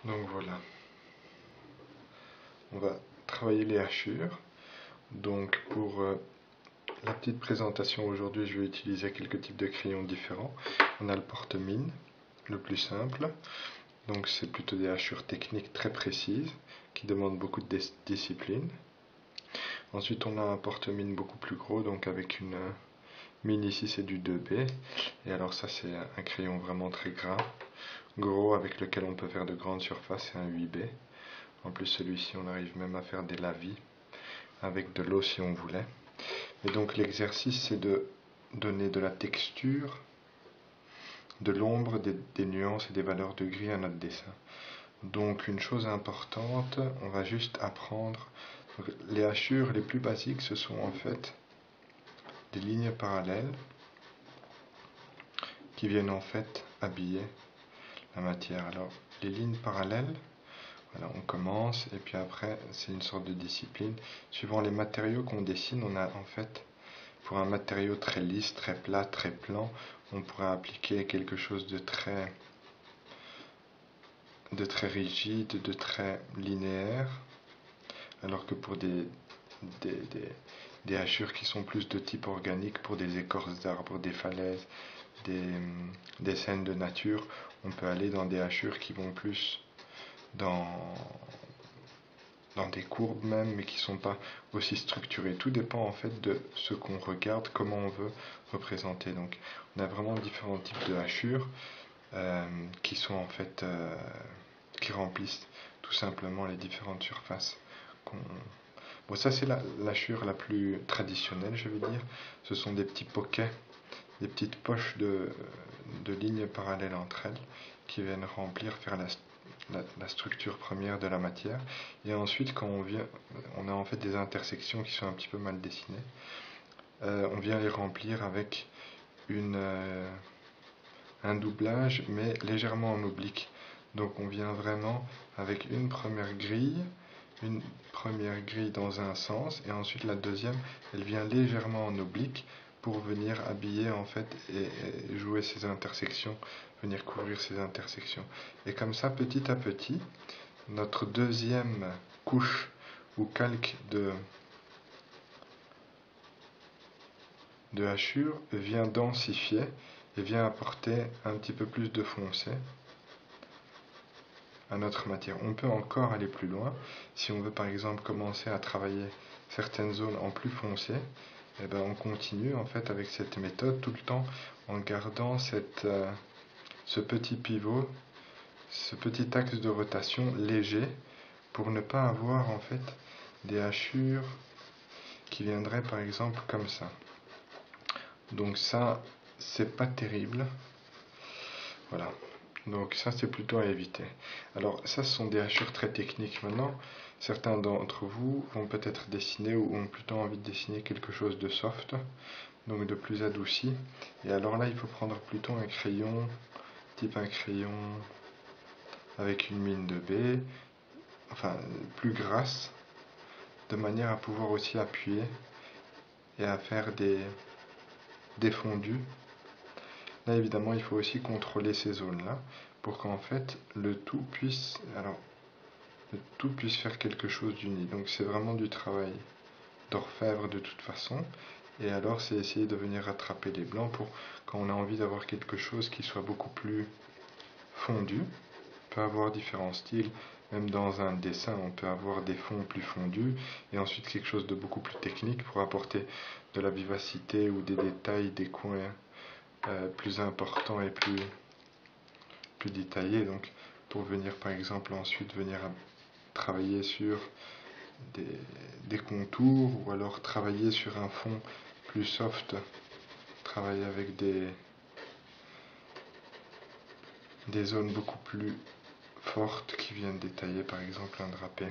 Donc voilà, on va travailler les hachures. Donc pour la petite présentation aujourd'hui, je vais utiliser quelques types de crayons différents. On a le porte-mine, le plus simple. Donc c'est plutôt des hachures techniques très précises qui demandent beaucoup de discipline. Ensuite on a un porte-mine beaucoup plus gros, donc avec une mine ici c'est du 2B. Et alors ça c'est un crayon vraiment très gros avec lequel on peut faire de grandes surfaces, c'est un 8B. En plus celui-ci on arrive même à faire des lavis avec de l'eau si on voulait. Et donc l'exercice c'est de donner de la texture, de l'ombre, des nuances et des valeurs de gris à notre dessin. Donc une chose importante, on va juste apprendre. Donc, les hachures les plus basiques ce sont en fait des lignes parallèles qui viennent en fait habiller la matière. Alors les lignes parallèles, voilà, on commence et puis après c'est une sorte de discipline. Suivant les matériaux qu'on dessine, on a en fait pour un matériau très lisse, très plat, très plan, on pourrait appliquer quelque chose de très rigide, de très linéaire, alors que pour des hachures qui sont plus de type organique, pour des écorces d'arbres, des falaises, des scènes de nature, on peut aller dans des hachures qui vont plus dans des courbes même, mais qui ne sont pas aussi structurées. Tout dépend en fait de ce qu'on regarde, comment on veut représenter. Donc on a vraiment différents types de hachures qui sont en fait qui remplissent tout simplement les différentes surfaces. Bon, ça c'est l'hachure la plus traditionnelle, je vais dire. Ce sont des petits poquets, des petites poches de lignes parallèles entre elles qui viennent remplir, faire la structure première de la matière. Et ensuite, quand on a en fait des intersections qui sont un petit peu mal dessinées. On vient les remplir avec un doublage, mais légèrement en oblique. Donc on vient vraiment avec une première grille dans un sens, et ensuite la deuxième, elle vient légèrement en oblique pour venir habiller en fait et jouer ces intersections, venir couvrir ces intersections. Et comme ça, petit à petit, notre deuxième couche ou calque de hachure vient densifier et vient apporter un petit peu plus de foncé à notre matière. On peut encore aller plus loin. Si on veut par exemple commencer à travailler certaines zones en plus foncé, et ben on continue en fait avec cette méthode tout le temps en gardant ce petit pivot, ce petit axe de rotation léger pour ne pas avoir en fait des hachures qui viendraient par exemple comme ça. Donc ça, c'est pas terrible. Voilà. Donc ça, c'est plutôt à éviter. Alors ça, ce sont des hachures très techniques. Maintenant, certains d'entre vous vont peut-être dessiner ou ont plutôt envie de dessiner quelque chose de soft, donc de plus adouci. Et alors là, il faut prendre plutôt un crayon, type un crayon avec une mine de B, enfin plus grasse, de manière à pouvoir aussi appuyer et à faire des fondus. Là évidemment il faut aussi contrôler ces zones là pour qu'en fait le tout puisse faire quelque chose d'uni. Donc c'est vraiment du travail d'orfèvre de toute façon. Et alors c'est essayer de venir rattraper les blancs pour quand on a envie d'avoir quelque chose qui soit beaucoup plus fondu. On peut avoir différents styles. Même dans un dessin, on peut avoir des fonds plus fondus et ensuite quelque chose de beaucoup plus technique pour apporter de la vivacité ou des détails, des coins plus importants et plus détaillés. Donc pour venir par exemple ensuite venir travailler sur des contours ou alors travailler sur un fond plus soft, travailler avec des zones beaucoup plus fortes qui viennent détailler par exemple un drapé.